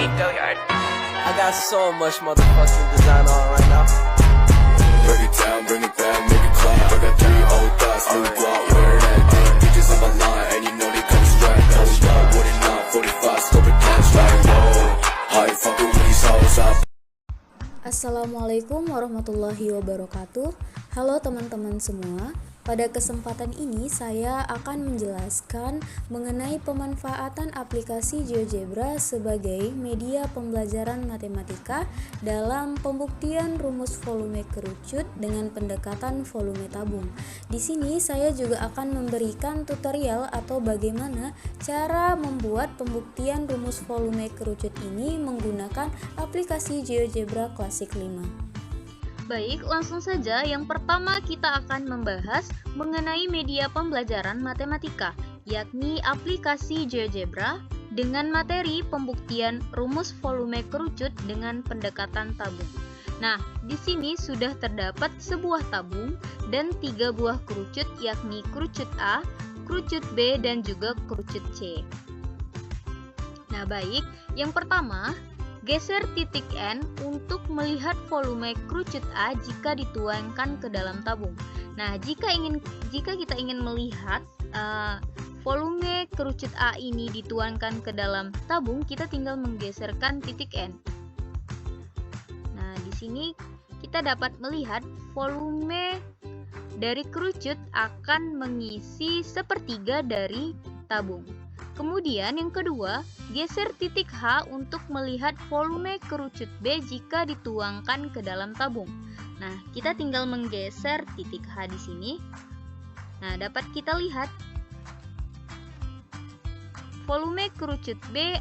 I got so much motherfucking design on right now. Break it down, bring it back, make it clap. I got 3 old thoughts, new block, where that day. Bitches on my line, and you know they come straight. Hold up, what it not, 45, scope it down, like whoa. How you fucking with these hoes up? Assalamualaikum warahmatullahi wabarakatuh. Halo teman-teman semua. Pada kesempatan ini saya akan menjelaskan mengenai pemanfaatan aplikasi GeoGebra sebagai media pembelajaran matematika dalam pembuktian rumus volume kerucut dengan pendekatan volume tabung. Di sini saya juga akan memberikan tutorial atau bagaimana cara membuat pembuktian rumus volume kerucut ini menggunakan aplikasi GeoGebra Classic 5. Baik, langsung saja. Yang pertama kita akan membahas mengenai media pembelajaran matematika, yakni aplikasi GeoGebra dengan materi pembuktian rumus volume kerucut dengan pendekatan tabung. Nah, di sini sudah terdapat sebuah tabung dan 3 buah kerucut, yakni kerucut A, kerucut B, dan juga kerucut C. Nah, baik. Yang pertama, geser titik N untuk melihat volume kerucut A jika dituangkan ke dalam tabung. Nah, jika kita ingin melihat volume kerucut A ini dituangkan ke dalam tabung, kita tinggal menggeserkan titik N. Nah, di sini kita dapat melihat volume dari kerucut akan mengisi sepertiga dari tabung. Kemudian yang kedua, geser titik H untuk melihat volume kerucut B jika dituangkan ke dalam tabung. Nah, kita tinggal menggeser titik H di sini. Nah, dapat kita lihat volume kerucut B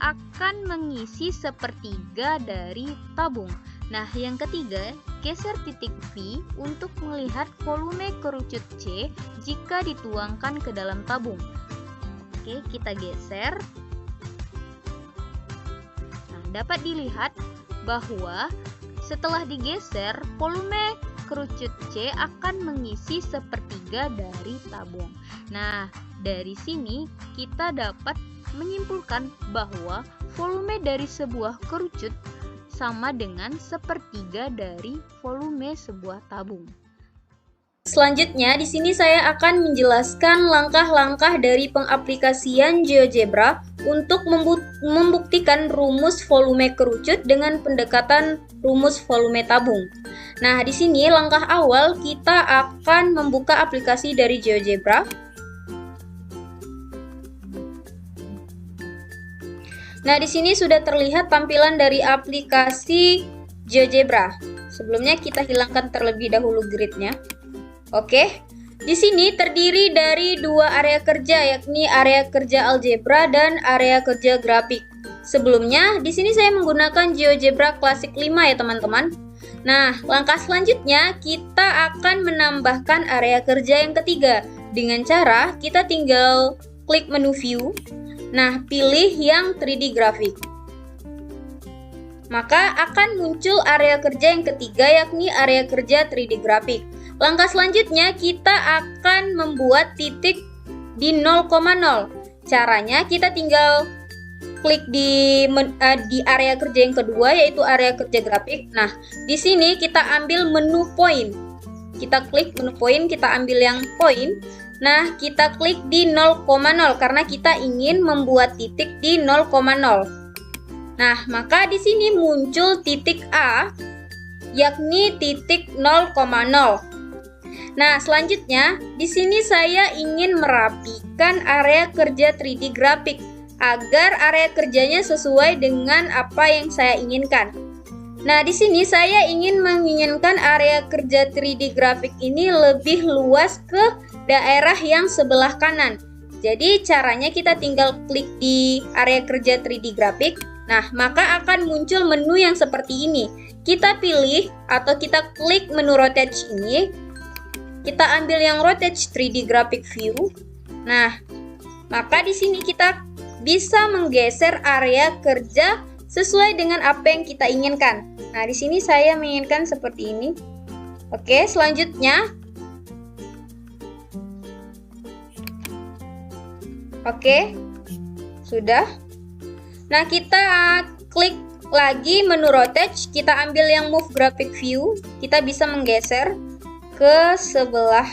akan mengisi sepertiga dari tabung. Nah, yang ketiga, geser titik V untuk melihat volume kerucut C jika dituangkan ke dalam tabung. Oke, kita geser. Nah, dapat dilihat bahwa setelah digeser, volume kerucut C akan mengisi sepertiga dari tabung. Nah, dari sini kita dapat menyimpulkan bahwa volume dari sebuah kerucut sama dengan sepertiga dari volume sebuah tabung. Selanjutnya, di sini saya akan menjelaskan langkah-langkah dari pengaplikasian GeoGebra untuk membuktikan rumus volume kerucut dengan pendekatan rumus volume tabung. Nah, di sini langkah awal kita akan membuka aplikasi dari GeoGebra. Nah, di sini sudah terlihat tampilan dari aplikasi GeoGebra. Sebelumnya kita hilangkan terlebih dahulu gridnya. Oke, di sini terdiri dari 2 area kerja, yakni area kerja algebra dan area kerja grafik. Sebelumnya, di sini saya menggunakan GeoGebra Classic 5 ya teman-teman. Nah, langkah selanjutnya kita akan menambahkan area kerja yang ketiga. Dengan cara kita tinggal klik menu view. Nah, pilih yang 3D grafik. Maka akan muncul area kerja yang ketiga, yakni area kerja 3D grafik. Langkah selanjutnya kita akan membuat titik di 0,0. Caranya kita tinggal klik di area kerja yang kedua, yaitu area kerja grafik. Nah, di sini kita ambil menu point. Kita klik menu point, kita ambil yang point. Nah, kita klik di 0,0 karena kita ingin membuat titik di 0,0. Nah, maka di sini muncul titik A, yakni titik 0,0. Nah, selanjutnya di sini saya ingin merapikan area kerja 3D grafik agar area kerjanya sesuai dengan apa yang saya inginkan. Nah, di sini saya menginginkan area kerja 3D grafik ini lebih luas ke daerah yang sebelah kanan. Jadi caranya kita tinggal klik di area kerja 3D grafik. Nah, maka akan muncul menu yang seperti ini. Kita pilih atau kita klik menu rotate ini. Kita ambil yang rotate 3D graphic view. Nah, maka di sini kita bisa menggeser area kerja sesuai dengan apa yang kita inginkan. Nah, di sini saya menginginkan seperti ini. Oke, selanjutnya. Oke, sudah. Nah, kita klik lagi menu rotate, kita ambil yang move graphic view, kita bisa menggeser ke sebelah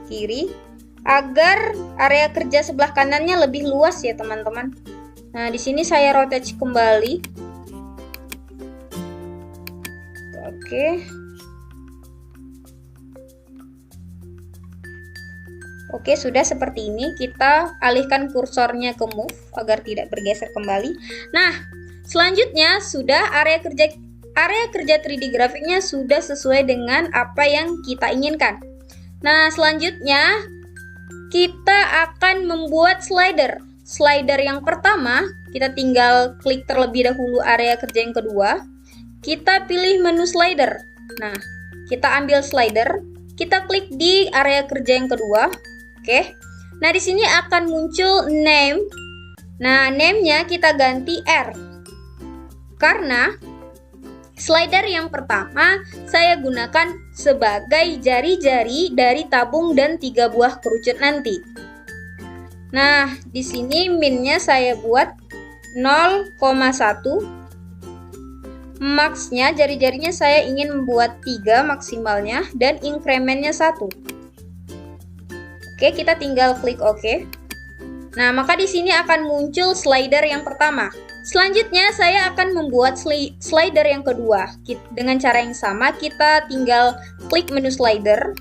kiri agar area kerja sebelah kanannya lebih luas ya teman-teman. Nah, di sini saya rotate kembali. Oke. Oke, sudah seperti ini. Kita alihkan kursornya ke move agar tidak bergeser kembali. Nah, selanjutnya sudah area kerja 3D grafiknya sudah sesuai dengan apa yang kita inginkan. Nah, selanjutnya kita akan membuat slider. Slider yang pertama, kita tinggal klik terlebih dahulu area kerja yang kedua. Kita pilih menu slider. Nah, kita ambil slider, kita klik di area kerja yang kedua. Oke. Nah, di sini akan muncul name. Nah, name-nya kita ganti R. Karena slider yang pertama saya gunakan sebagai jari-jari dari tabung dan 3 buah kerucut nanti. Nah, di sini min-nya saya buat 0,1. Max-nya jari-jarinya saya ingin membuat 3 maksimalnya dan increment-nya 1. Oke, kita tinggal klik OK. Nah, maka di sini akan muncul slider yang pertama. Selanjutnya saya akan membuat slider yang kedua. Dengan cara yang sama, kita tinggal klik menu slider.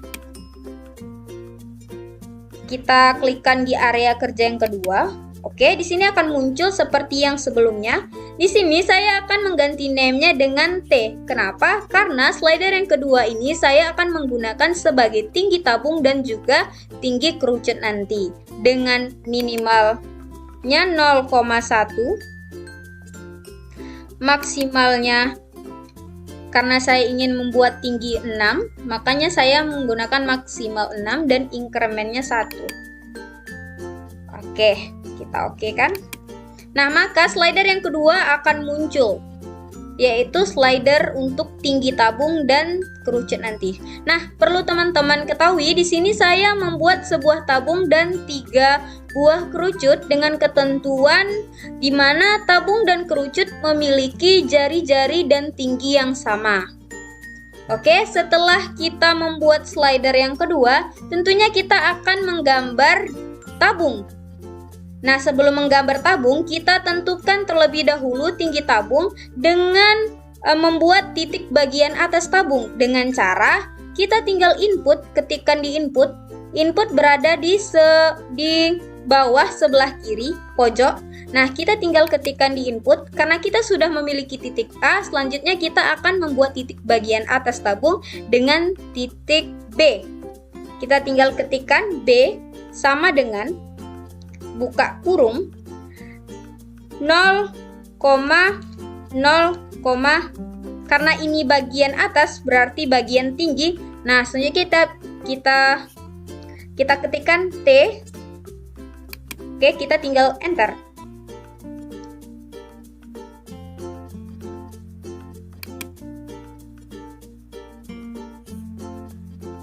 Kita klikkan di area kerja yang kedua. Oke, di sini akan muncul seperti yang sebelumnya. Di sini saya akan mengganti name-nya dengan T. Kenapa? Karena slider yang kedua ini saya akan menggunakan sebagai tinggi tabung dan juga tinggi kerucut nanti. Dengan minimalnya 0,1, maksimalnya karena saya ingin membuat tinggi 6, makanya saya menggunakan maksimal 6 dan increment-nya 1. Oke, kita oke kan? Nah, maka slider yang kedua akan muncul, yaitu slider untuk tinggi tabung dan kerucut nanti. Nah, perlu teman-teman ketahui di sini saya membuat sebuah tabung dan 3 buah kerucut dengan ketentuan di mana tabung dan kerucut memiliki jari-jari dan tinggi yang sama. Oke, setelah kita membuat slider yang kedua, tentunya kita akan menggambar tabung. Nah, sebelum menggambar tabung, kita tentukan terlebih dahulu tinggi tabung dengan membuat titik bagian atas tabung. Dengan cara kita tinggal input, ketikkan di input. Input berada di bawah sebelah kiri pojok. Nah, kita tinggal ketikkan di input. Karena kita sudah memiliki titik A, selanjutnya kita akan membuat titik bagian atas tabung dengan titik B. Kita tinggal ketikkan B sama dengan buka kurung 0,0, karena ini bagian atas berarti bagian tinggi. Nah, selanjutnya kita ketikkan T. Oke, kita tinggal enter.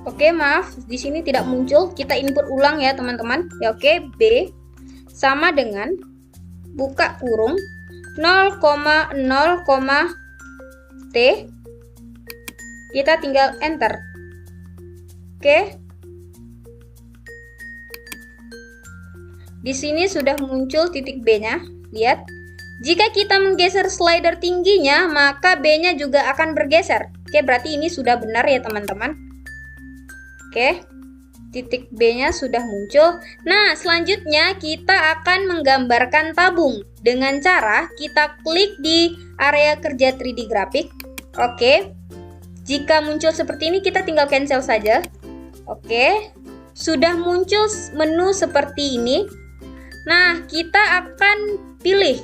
Oke, maaf, di sini tidak muncul. Kita input ulang ya, teman-teman. Ya, oke, B sama dengan buka kurung 0,0, T. Kita tinggal enter. Oke. Di sini sudah muncul titik B-nya. Lihat. Jika kita menggeser slider tingginya, maka B-nya juga akan bergeser. Oke, berarti ini sudah benar ya, teman-teman. Oke. Titik B-nya sudah muncul. Nah, selanjutnya kita akan menggambarkan tabung dengan cara kita klik di area kerja 3D grafik. Oke. Jika muncul seperti ini, kita tinggal cancel saja. Oke. Sudah muncul menu seperti ini. Nah, kita akan pilih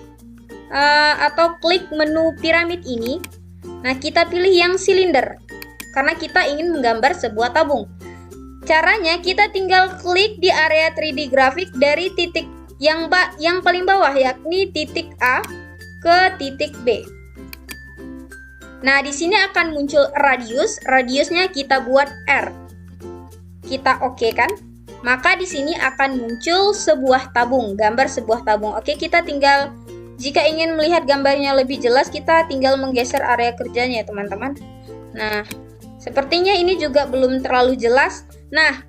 atau klik menu piramid ini. Nah, kita pilih yang silinder karena kita ingin menggambar sebuah tabung. Caranya kita tinggal klik di area 3D grafik dari titik yang paling bawah, yakni titik A ke titik B. Nah, di sini akan muncul radius. Radiusnya kita buat R. Kita oke kan? Maka di sini akan muncul sebuah tabung, gambar sebuah tabung. Oke, kita tinggal Jika ingin melihat gambarnya lebih jelas, kita tinggal menggeser area kerjanya ya teman-teman. Nah, sepertinya ini juga belum terlalu jelas. Nah,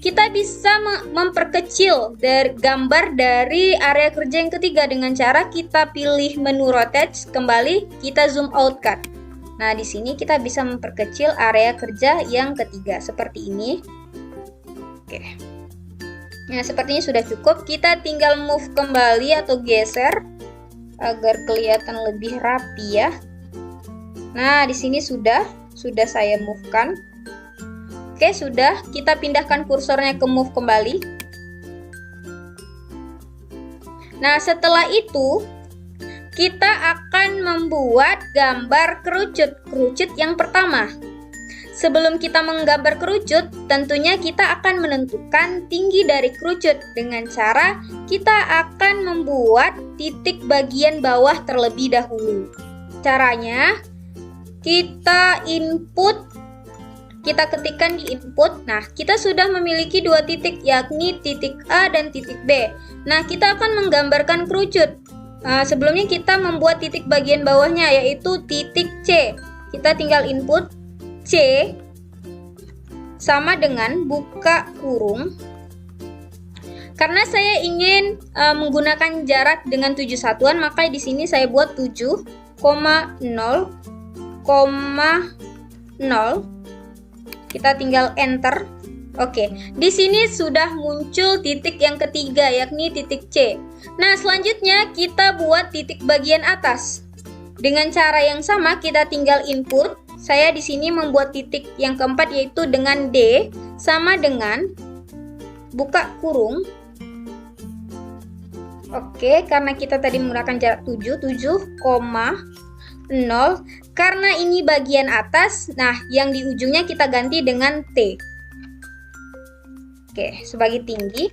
kita bisa memperkecil gambar dari area kerja yang ketiga dengan cara kita pilih menu rotate, kembali kita zoom out kan. Nah, di sini kita bisa memperkecil area kerja yang ketiga seperti ini. Oke. Nah, sepertinya sudah cukup. Kita tinggal move kembali atau geser agar kelihatan lebih rapi ya. Nah, di sini sudah saya move-kan. Oke, sudah. Kita pindahkan kursornya ke move kembali. Nah, setelah itu kita akan membuat gambar kerucut yang pertama. Sebelum kita menggambar kerucut, tentunya kita akan menentukan tinggi dari kerucut dengan cara kita akan membuat titik bagian bawah terlebih dahulu. Caranya, kita ketikkan di input. Nah, kita sudah memiliki dua titik, yakni titik A dan titik B. Nah, kita akan menggambarkan kerucut. Sebelumnya kita membuat titik bagian bawahnya, yaitu titik C. Kita tinggal input C sama dengan buka kurung. Karena saya ingin menggunakan jarak dengan 7 satuan, maka di sini saya buat 7,0,0. Kita tinggal enter. Oke, di sini sudah muncul titik yang ketiga, yakni titik C. Nah, selanjutnya kita buat titik bagian atas. Dengan cara yang sama, kita tinggal input. Saya di sini membuat titik yang keempat, yaitu dengan D sama dengan buka kurung. Oke, karena kita tadi menggunakan jarak 7,0. Karena ini bagian atas, nah yang di ujungnya kita ganti dengan T. Oke, sebagai tinggi.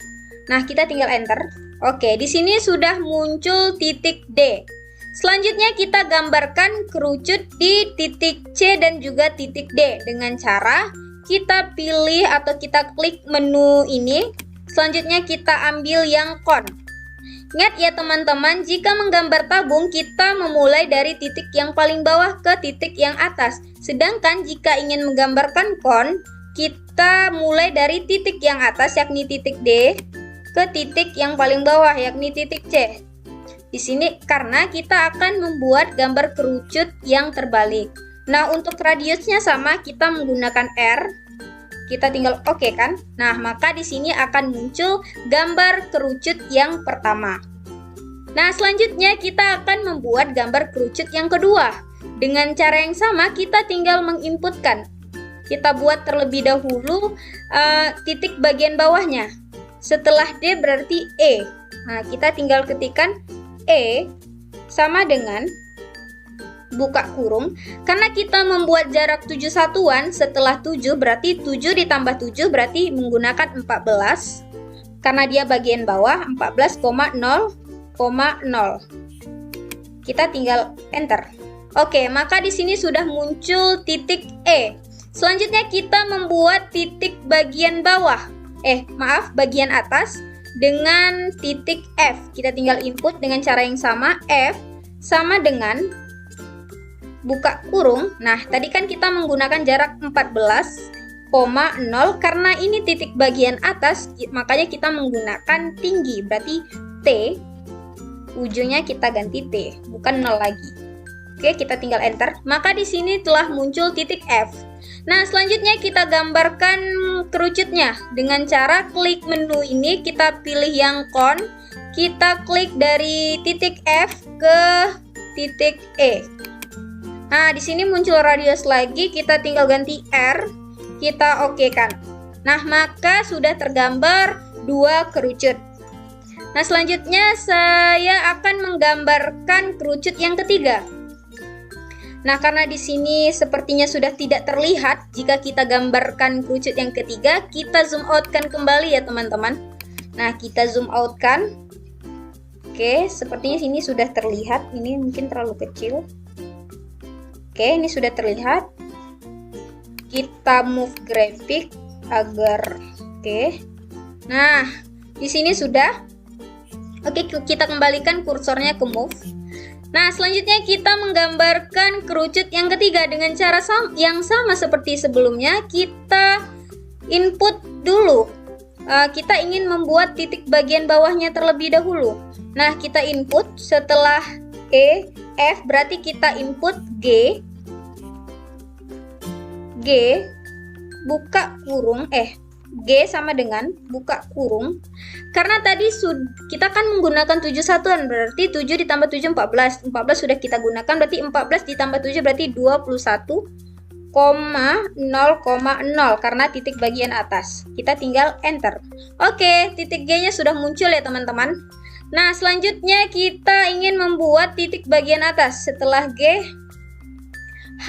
Nah, kita tinggal enter. Oke, di sini sudah muncul titik D. Selanjutnya kita gambarkan kerucut di titik C dan juga titik D dengan cara kita pilih atau kita klik menu ini. Selanjutnya kita ambil yang kon. Ingat ya teman-teman, jika menggambar tabung kita memulai dari titik yang paling bawah ke titik yang atas. Sedangkan jika ingin menggambarkan kon, kita mulai dari titik yang atas yakni titik D ke titik yang paling bawah yakni titik C. Di sini karena kita akan membuat gambar kerucut yang terbalik. Nah, untuk radiusnya sama, kita menggunakan R. Kita tinggal oke kan? Nah, maka di sini akan muncul gambar kerucut yang pertama. Nah, selanjutnya kita akan membuat gambar kerucut yang kedua. Dengan cara yang sama, kita tinggal menginputkan. Kita buat terlebih dahulu titik bagian bawahnya. Setelah D berarti E. Nah, kita tinggal ketikkan E sama dengan buka kurung. Karena kita membuat jarak 7 satuan, setelah 7 berarti 7 ditambah 7 berarti menggunakan 14. Karena dia bagian bawah, 14,0,0. Kita tinggal enter. Oke, maka di sini sudah muncul titik E. Selanjutnya kita membuat titik bagian bawah. Bagian atas dengan titik F. Kita tinggal input dengan cara yang sama, F sama dengan buka kurung. Nah, tadi kan kita menggunakan jarak 14,0 karena ini titik bagian atas, makanya kita menggunakan tinggi, berarti T. Ujungnya kita ganti T, bukan 0 lagi. Oke, kita tinggal enter. Maka di sini telah muncul titik F. Nah, selanjutnya kita gambarkan kerucutnya dengan cara klik menu ini, kita pilih yang kon, kita klik dari titik F ke titik E. Nah, di sini muncul radius lagi, kita tinggal ganti R, kita oke kan. Nah, maka sudah tergambar dua kerucut. Nah, selanjutnya saya akan menggambarkan kerucut yang ketiga. Nah, karena di sini sepertinya sudah tidak terlihat, jika kita gambarkan kerucut yang ketiga, kita zoom out kan kembali ya teman-teman. Nah, kita zoom out kan. Oke, sepertinya sini sudah terlihat, ini mungkin terlalu kecil. Oke, ini sudah terlihat. Kita move grafik agar oke. Nah, di sini sudah. Oke, kita kembalikan kursornya ke move. Nah, selanjutnya kita menggambarkan kerucut yang ketiga dengan cara yang sama seperti sebelumnya. Kita input dulu. Kita ingin membuat titik bagian bawahnya terlebih dahulu. Nah, kita input setelah E, F, berarti kita input G, buka kurung, G sama dengan buka kurung. Karena tadi kita kan menggunakan 7 satuan, berarti 7 ditambah 7 14. 14 sudah kita gunakan, berarti 14 ditambah 7 berarti 21,0,0 karena titik bagian atas. Kita tinggal enter. Oke, titik G-nya sudah muncul ya teman-teman. Nah, selanjutnya kita ingin membuat titik bagian atas. Setelah G,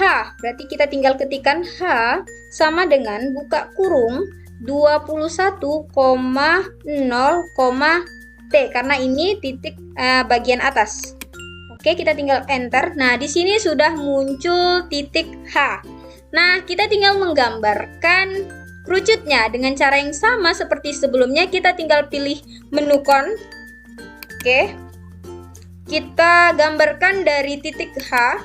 H. Berarti kita tinggal ketikkan H sama dengan buka kurung 21,0, T karena ini titik bagian atas. Oke, kita tinggal enter. Nah, di sini sudah muncul titik H. Nah, kita tinggal menggambarkan kerucutnya dengan cara yang sama seperti sebelumnya. Kita tinggal pilih menu con. Oke. Kita gambarkan dari titik H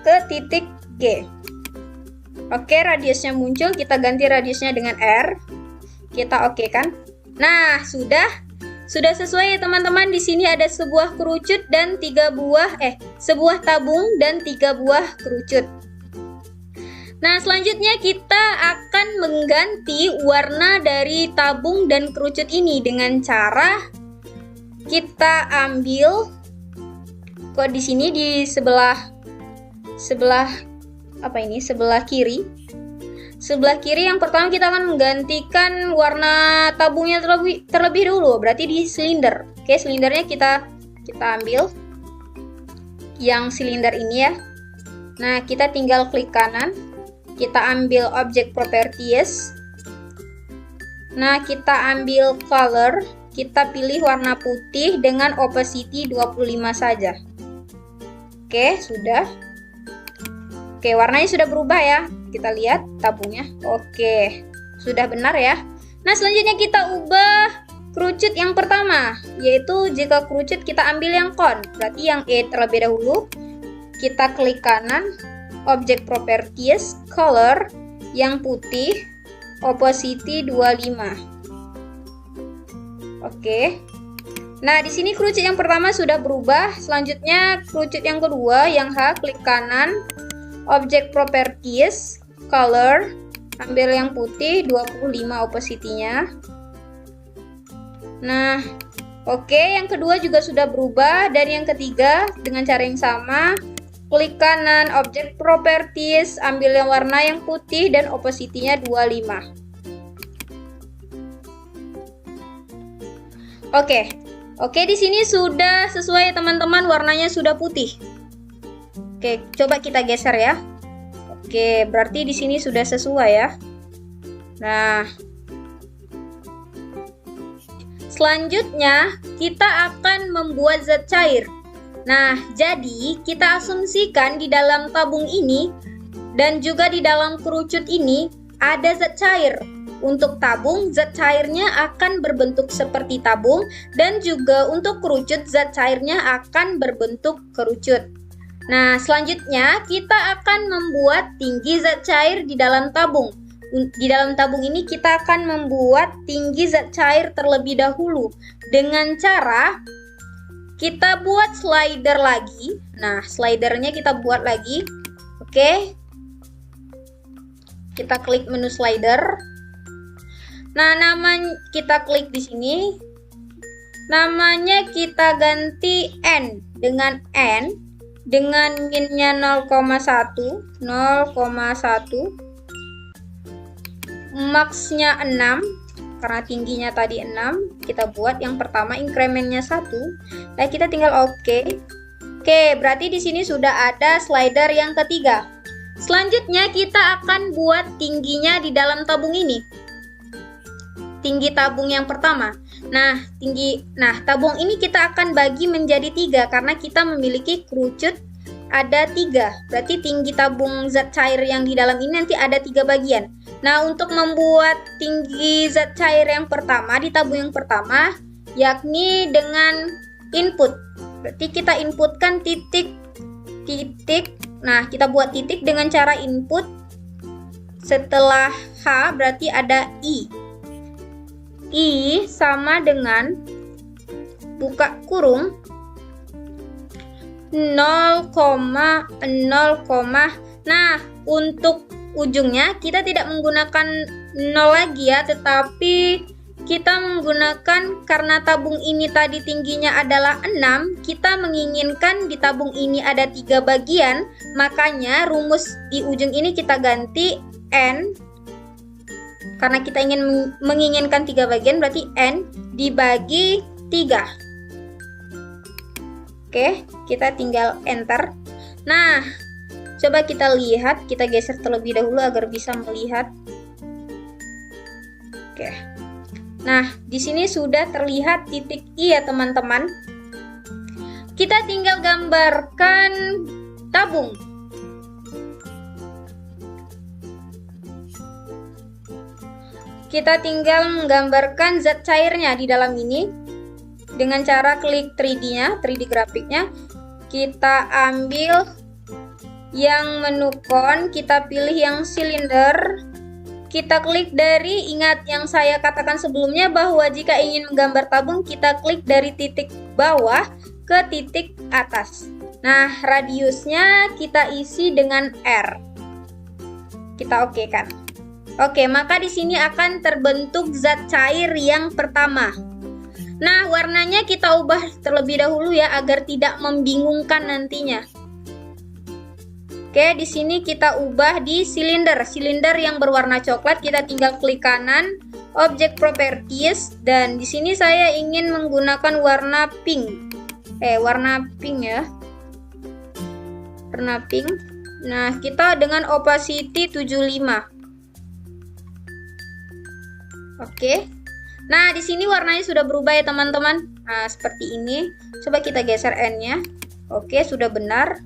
ke titik G. Oke, radiusnya muncul, kita ganti radiusnya dengan R. Kita oke kan? Nah, sudah sesuai ya teman-teman. Di sini ada sebuah kerucut dan sebuah tabung dan 3 buah kerucut. Nah, selanjutnya kita akan mengganti warna dari tabung dan kerucut ini dengan cara kita ambil di sini di sebelah kiri. Sebelah kiri yang pertama kita akan menggantikan warna tabungnya terlebih dulu, berarti di silinder. Oke, silindernya kita ambil yang silinder ini ya. Nah, kita tinggal klik kanan, kita ambil object properties. Nah, kita ambil color, kita pilih warna putih dengan opacity 25 saja. Oke, sudah. Oke, warnanya sudah berubah ya. Kita lihat tabungnya. Oke, sudah benar ya. Nah, selanjutnya kita ubah kerucut yang pertama, yaitu jika kerucut kita ambil yang con, berarti yang E terlebih dahulu. Kita klik kanan, object properties, color, yang putih, opacity 25. Oke. Nah, di sini kerucut yang pertama sudah berubah. Selanjutnya kerucut yang kedua, yang H, klik kanan, object properties, color, ambil yang putih 25 opacity-nya. Nah, oke, yang kedua juga sudah berubah. Dan yang ketiga dengan cara yang sama, klik kanan, object properties, ambil yang warna yang putih dan opacity-nya 25. Oke, di sini sudah sesuai teman-teman, warnanya sudah putih. Oke, coba kita geser ya. Oke, berarti di sini sudah sesuai ya. Nah, selanjutnya kita akan membuat zat cair. Nah, jadi kita asumsikan di dalam tabung ini dan juga di dalam kerucut ini ada zat cair. Untuk tabung, zat cairnya akan berbentuk seperti tabung, dan juga untuk kerucut, zat cairnya akan berbentuk kerucut. Nah, selanjutnya kita akan membuat tinggi zat cair di dalam tabung. Di dalam tabung ini kita akan membuat tinggi zat cair terlebih dahulu dengan cara kita buat slider lagi. Nah, slidernya kita buat lagi. Oke. Kita klik menu slider. Nah, namanya kita klik di sini. Namanya kita ganti N dengan minnya 0,1, max-nya 6 karena tingginya tadi 6. Kita buat yang pertama increment-nya 1. Nah, kita tinggal oke. Oke, berarti di sini sudah ada slider yang ketiga. Selanjutnya kita akan buat tingginya di dalam tabung ini. Tinggi tabung yang pertama. Nah, tabung ini kita akan bagi menjadi 3 karena kita memiliki kerucut ada 3. Berarti tinggi tabung zat cair yang di dalam ini nanti ada 3 bagian. Nah, untuk membuat tinggi zat cair yang pertama di tabung yang pertama, yakni dengan input. Berarti kita inputkan titik. Nah, kita buat titik dengan cara input. Setelah H berarti ada I. I sama dengan buka kurung 0,0, nah untuk ujungnya kita tidak menggunakan 0 lagi ya, tetapi kita menggunakan, karena tabung ini tadi tingginya adalah 6, kita menginginkan di tabung ini ada 3 bagian, makanya rumus di ujung ini kita ganti N, karena kita menginginkan 3 bagian berarti N dibagi 3. Oke, kita tinggal enter. Nah, coba kita lihat, kita geser terlebih dahulu agar bisa melihat. Oke. Nah, di sini sudah terlihat titik I ya, teman-teman. Kita tinggal gambarkan tabung. Kita tinggal menggambarkan zat cairnya di dalam ini. Dengan cara klik 3D-nya, 3D grafiknya, kita ambil yang menu kon, kita pilih yang silinder, kita klik dari, ingat yang saya katakan sebelumnya bahwa jika ingin menggambar tabung, kita klik dari titik bawah ke titik atas. Nah, radiusnya kita isi dengan R. Kita oke kan? Oke, maka di sini akan terbentuk zat cair yang pertama. Nah, warnanya kita ubah terlebih dahulu ya agar tidak membingungkan nantinya. Oke, di sini kita ubah di silinder. Silinder yang berwarna coklat, kita tinggal klik kanan, object properties, dan di sini saya ingin menggunakan warna pink. Warna pink ya. Warna pink. Nah, kita dengan opacity 75. Oke. Nah, di sini warnanya sudah berubah ya teman-teman. Nah, seperti ini. Coba kita geser N-nya. Oke, sudah benar.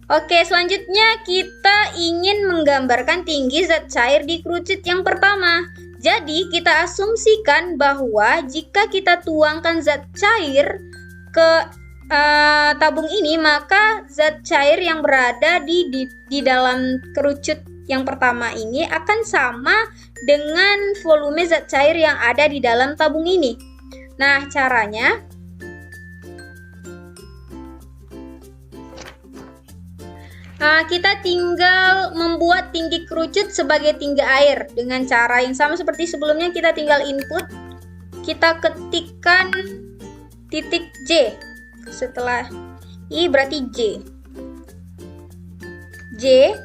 Oke, selanjutnya kita ingin menggambarkan tinggi zat cair di kerucut yang pertama. Jadi, kita asumsikan bahwa jika kita tuangkan zat cair ke tabung ini, maka zat cair yang berada di dalam kerucut yang pertama ini akan sama dengan volume zat cair yang ada di dalam tabung ini. Nah, caranya kita tinggal membuat tinggi kerucut sebagai tinggi air dengan cara yang sama seperti sebelumnya. Kita tinggal input, kita ketikkan titik J, setelah I berarti J. J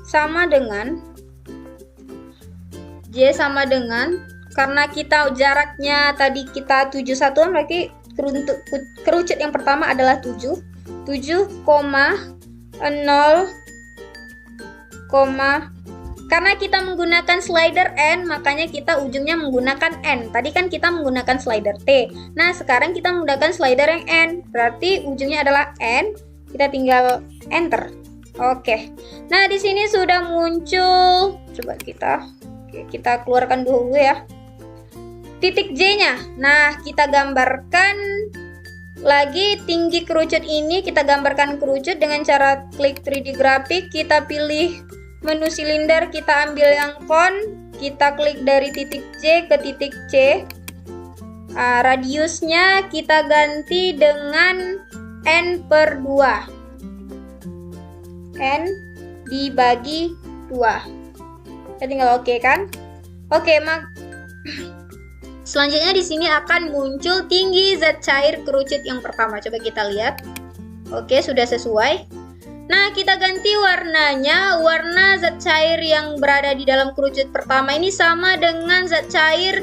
sama dengan karena kita jaraknya tadi kita 71, berarti kerucut yang pertama adalah 7,0, karena kita menggunakan slider N, makanya kita ujungnya menggunakan N. Tadi kan kita menggunakan slider T. Nah, sekarang kita menggunakan slider yang N, berarti ujungnya adalah N. Kita tinggal enter. Oke. Nah, di sini sudah muncul. Coba kita keluarkan dulu ya. Titik J-nya. Nah, kita gambarkan lagi tinggi kerucut ini. Kita gambarkan kerucut dengan cara klik 3D grafik. Kita pilih menu silinder, kita ambil yang kon, kita klik dari titik J ke titik C. Radiusnya kita ganti dengan N/2. N dibagi 2. Kita tinggal oke kan? Oke, selanjutnya di sini akan muncul tinggi zat cair kerucut yang pertama. Coba kita lihat. Oke, sudah sesuai. Nah, kita ganti warnanya. Warna zat cair yang berada di dalam kerucut pertama ini sama dengan zat cair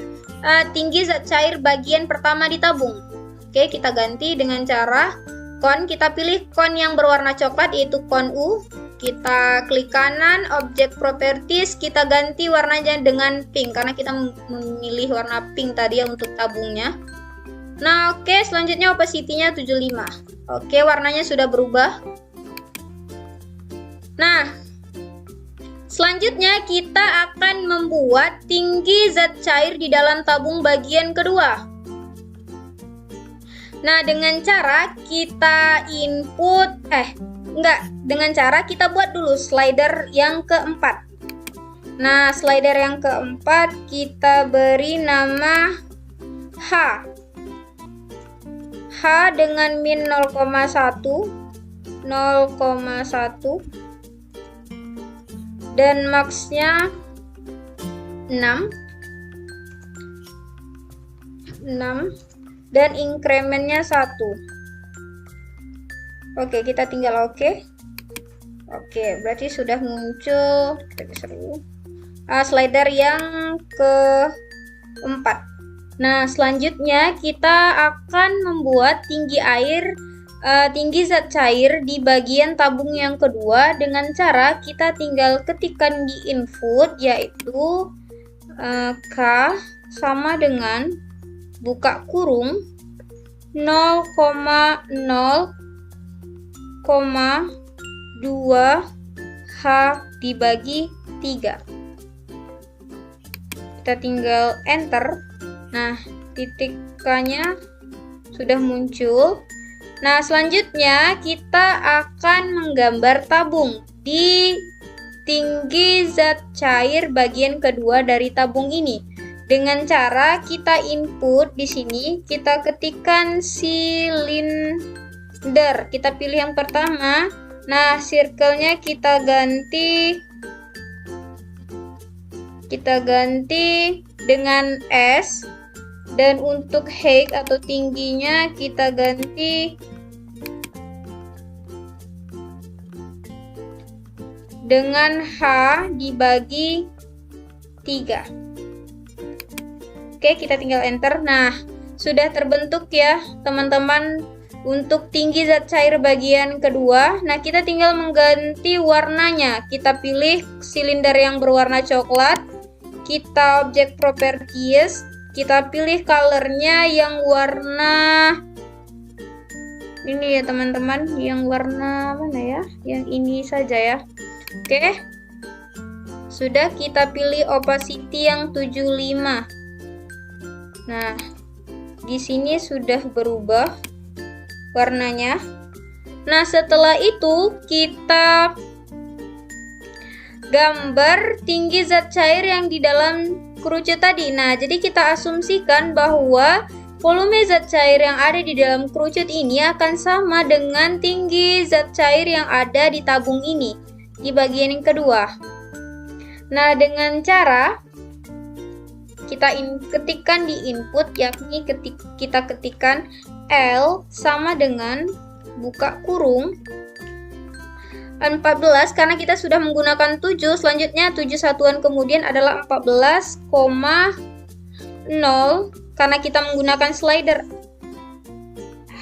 tinggi zat cair bagian pertama di tabung. Oke, kita ganti dengan cara kon, kita pilih kon yang berwarna coklat yaitu kon U. Kita klik kanan, object properties, kita ganti warnanya dengan pink karena kita memilih warna pink tadi ya untuk tabungnya. Nah, oke, selanjutnya opacity-nya 75. Oke, warnanya sudah berubah. Nah, selanjutnya kita akan membuat tinggi zat cair di dalam tabung bagian kedua. Nah, dengan cara kita dengan cara kita buat dulu slider yang keempat. Nah, slider yang keempat kita beri nama H. H dengan min 0,1 dan max-nya 6 dan increment-nya 1. Oke, kita tinggal oke. Oke, berarti sudah muncul. Kita geser dulu. Slider yang keempat. Nah, selanjutnya kita akan membuat tinggi zat cair di bagian tabung yang kedua dengan cara kita tinggal ketikkan di input, yaitu K sama dengan buka kurung 0,0,2 H dibagi 3. Kita tinggal enter. Nah, titik K-nya sudah muncul. Nah, selanjutnya kita akan menggambar tabung di tinggi zat cair bagian kedua dari tabung ini. Dengan cara kita input di sini, kita ketikkan silinder. Kita pilih yang pertama. Nah, circle-nya kita ganti dengan S. Dan untuk height atau tingginya kita ganti dengan H dibagi 3. Oke, kita tinggal enter. Nah, sudah terbentuk ya teman-teman untuk tinggi zat cair bagian kedua. Nah, kita tinggal mengganti warnanya. Kita pilih silinder yang berwarna coklat. Kita objek properties. Kita pilih colornya yang warna ini ya teman-teman, yang warna mana ya? Yang ini saja ya. Oke. Sudah, kita pilih opacity yang 75. Nah, di sini sudah berubah warnanya. Nah, setelah itu kita gambar tinggi zat cair yang di dalam kerucut tadi. Nah, jadi kita asumsikan bahwa volume zat cair yang ada di dalam kerucut ini akan sama dengan tinggi zat cair yang ada di tabung ini di bagian yang kedua. Nah, dengan cara kita ketikkan di input, yakni kita ketikkan L sama dengan buka kurung 14, karena kita sudah menggunakan 7, selanjutnya 7 satuan kemudian adalah 14,0 karena kita menggunakan slider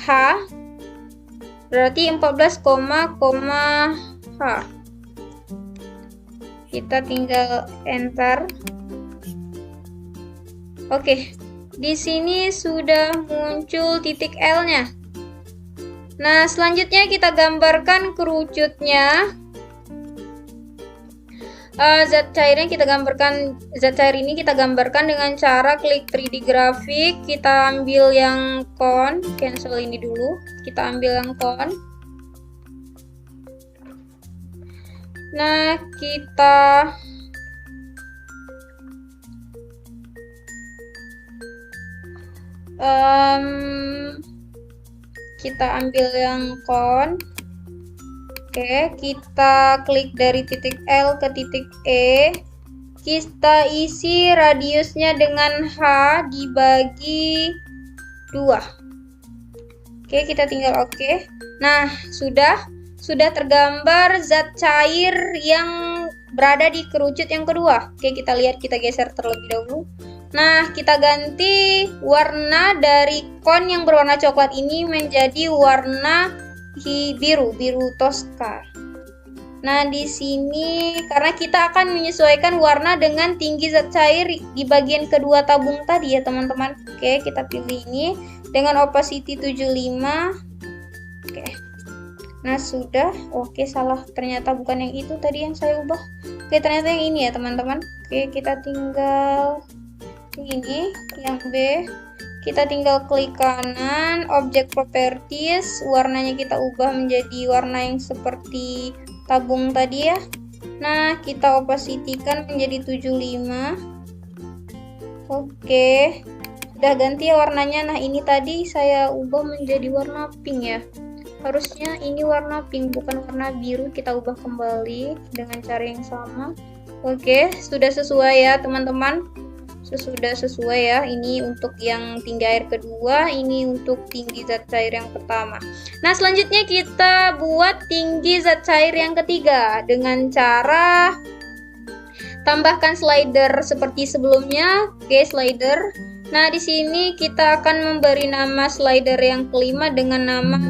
H, berarti 14, H. Kita tinggal enter. Oke, di sini sudah muncul titik L-nya. Nah, selanjutnya kita gambarkan kerucutnya. Zat cair ini kita gambarkan dengan cara klik 3D grafik. Kita ambil yang cone, cancel ini dulu. Kita ambil yang cone. Nah, kita ambil yang cone. Oke, kita klik dari titik L ke titik E. Kita isi radiusnya dengan H dibagi 2. Oke, kita tinggal oke. Nah, sudah tergambar zat cair yang berada di kerucut yang kedua. Oke, kita lihat, kita geser terlebih dahulu. Nah, kita ganti warna dari cone yang berwarna coklat ini menjadi warna biru Tosca. Nah, di sini karena kita akan menyesuaikan warna dengan tinggi zat cair di bagian kedua tabung tadi ya, teman-teman. Oke, kita pilih ini dengan opacity 75. Oke. Nah, sudah. Oke, salah. Ternyata bukan yang itu tadi yang saya ubah. Oke, ternyata yang ini ya, teman-teman. Oke, kita tinggal ini yang B. kita tinggal klik kanan, object properties, warnanya kita ubah menjadi warna yang seperti tabung tadi ya. Nah, kita opacity-kan menjadi 75. Oke, sudah ganti ya warnanya. Nah, ini tadi saya ubah menjadi warna pink ya. Harusnya ini warna pink, bukan warna biru. Kita ubah kembali dengan cara yang sama. Oke, sudah sesuai ya teman-teman. Sudah sesuai ya. Ini untuk yang tinggi air kedua, ini untuk tinggi zat cair yang pertama. Nah, selanjutnya kita buat tinggi zat cair yang ketiga dengan cara tambahkan slider seperti sebelumnya. Oke, slider. Nah, di sini kita akan memberi nama slider yang kelima dengan nama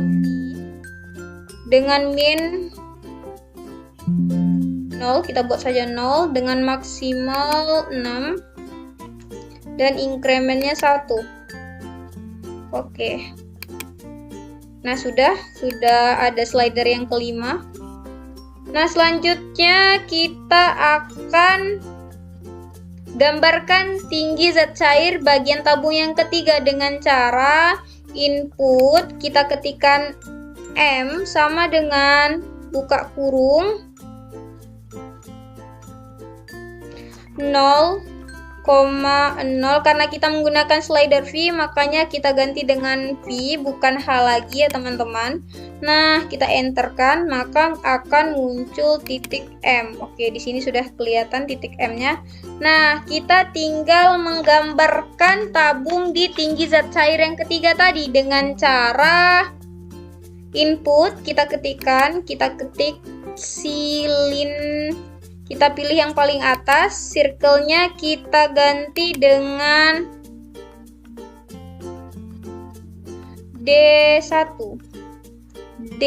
dengan min 0, kita buat saja 0, dengan maksimal 6 dan incrementnya 1. Oke. Nah, sudah ada slider yang kelima. Nah, selanjutnya kita akan gambarkan tinggi zat cair bagian tabung yang ketiga dengan cara input kita ketikkan M sama dengan buka kurung 0,0. Karena kita menggunakan slider V, makanya kita ganti dengan V, bukan H lagi ya teman-teman. Nah, kita enterkan, maka akan muncul titik M. Oke, di sini sudah kelihatan titik M-nya. Nah, kita tinggal menggambarkan tabung di tinggi zat cair yang ketiga tadi dengan cara input kita ketik kita pilih yang paling atas, circle-nya kita ganti dengan D1. D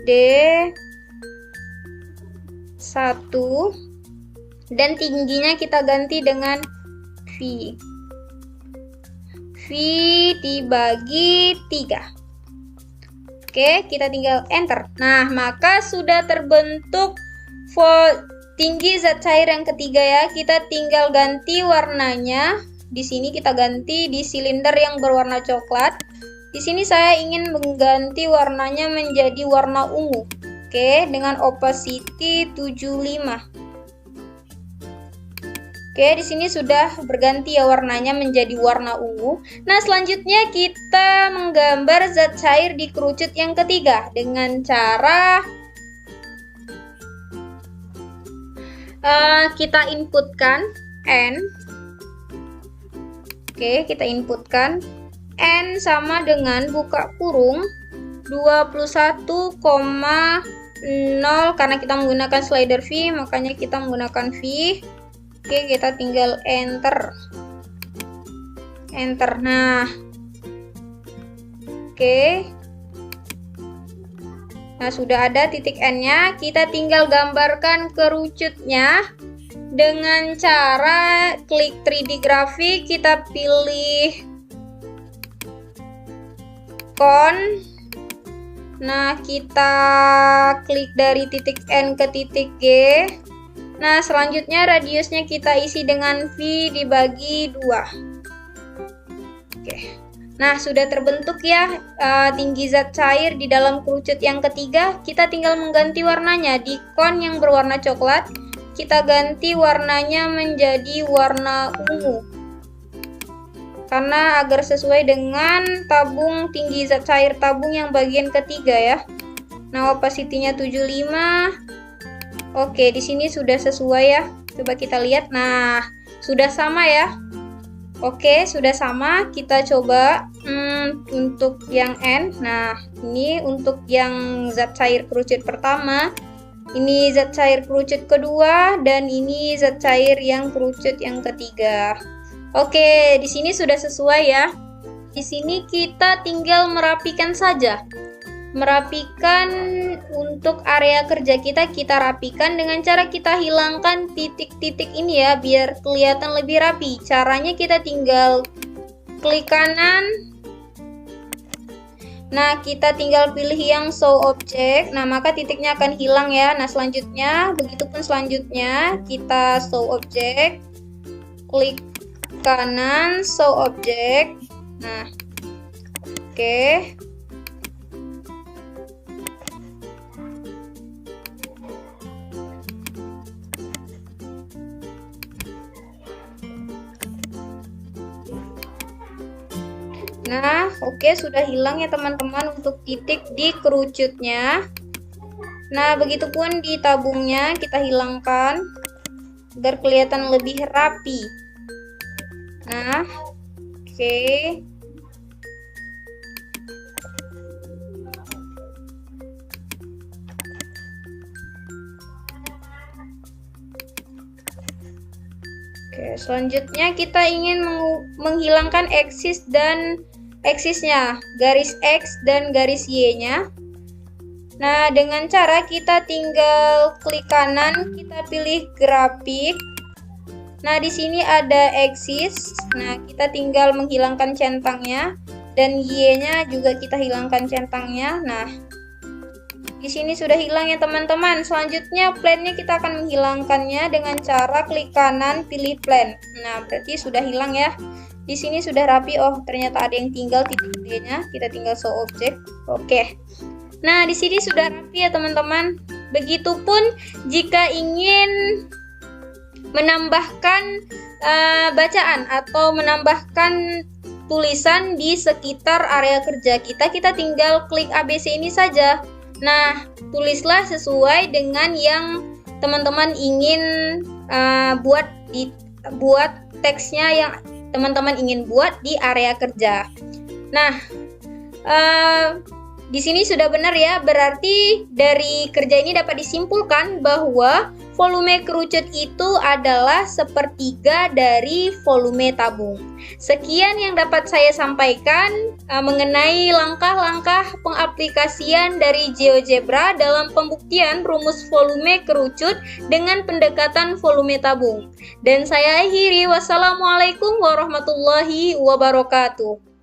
D1 dan tingginya kita ganti dengan V. V dibagi 3. Oke, kita tinggal enter. Nah, maka sudah terbentuk tinggi zat cair yang ketiga ya. Kita tinggal ganti warnanya. Di sini kita ganti di silinder yang berwarna coklat. Di sini saya ingin mengganti warnanya menjadi warna ungu. Oke, dengan opacity 75. Oke, di sini sudah berganti ya warnanya menjadi warna ungu. Nah, selanjutnya kita menggambar zat cair di kerucut yang ketiga dengan cara kita inputkan N. Oke, kita inputkan N sama dengan buka kurung 21,0 karena kita menggunakan slider V, makanya kita menggunakan V. Oke, kita tinggal enter. Nah, oke. Nah, sudah ada titik N-nya. Kita tinggal gambarkan kerucutnya dengan cara klik 3D grafik. Kita pilih cone. Nah, kita klik dari titik N ke titik G. Nah, selanjutnya radiusnya kita isi dengan V dibagi 2. Oke. Nah, sudah terbentuk ya tinggi zat cair di dalam kerucut yang ketiga. Kita tinggal mengganti warnanya. Di cone yang berwarna coklat, kita ganti warnanya menjadi warna ungu. Karena agar sesuai dengan tabung tinggi zat cair tabung yang bagian ketiga ya. Nah, opacity-nya 75. Oke, di sini sudah sesuai ya. Coba kita lihat. Nah, sudah sama ya. Oke, sudah sama. Kita coba untuk yang N. Nah, ini untuk yang zat cair kerucut pertama. Ini zat cair kerucut kedua dan ini zat cair yang kerucut yang ketiga. Oke, di sini sudah sesuai ya. Di sini kita tinggal merapikan saja. Merapikan untuk area kerja kita rapikan dengan cara kita hilangkan titik-titik ini ya, biar kelihatan lebih rapi. Caranya kita tinggal klik kanan, Nah, kita tinggal pilih yang show object. Nah, maka titiknya akan hilang ya. Nah, selanjutnya, begitupun selanjutnya, kita show object. Klik kanan, show object. Nah, oke. Nah, oke, sudah hilang ya teman-teman untuk titik di kerucutnya. Nah, begitupun di tabungnya kita hilangkan agar kelihatan lebih rapi. Nah, oke. Oke, selanjutnya kita ingin menghilangkan eksis dan eksisnya, garis X dan garis Y-nya. Nah, dengan cara kita tinggal klik kanan, kita pilih grafik. Nah, di sini ada eksis. Nah, kita tinggal menghilangkan centangnya dan Y-nya juga kita hilangkan centangnya. Nah, di sini sudah hilang ya teman-teman. Selanjutnya plane-nya kita akan menghilangkannya dengan cara klik kanan, pilih plane. Nah, berarti sudah hilang ya. Di sini sudah rapi. Oh, ternyata ada yang tinggal titik D-nya. Kita tinggal show object. Oke. Nah, di sini sudah rapi ya teman-teman. Begitupun jika ingin menambahkan bacaan atau menambahkan tulisan di sekitar area kerja kita tinggal klik ABC ini saja. Nah, tulislah sesuai dengan yang teman-teman ingin buat teksnya yang teman-teman ingin buat di area kerja. Nah, di sini sudah benar ya, berarti dari kerja ini dapat disimpulkan bahwa volume kerucut itu adalah sepertiga dari volume tabung. Sekian yang dapat saya sampaikan mengenai langkah-langkah pengaplikasian dari GeoGebra dalam pembuktian rumus volume kerucut dengan pendekatan volume tabung. Dan saya akhiri, wassalamualaikum warahmatullahi wabarakatuh.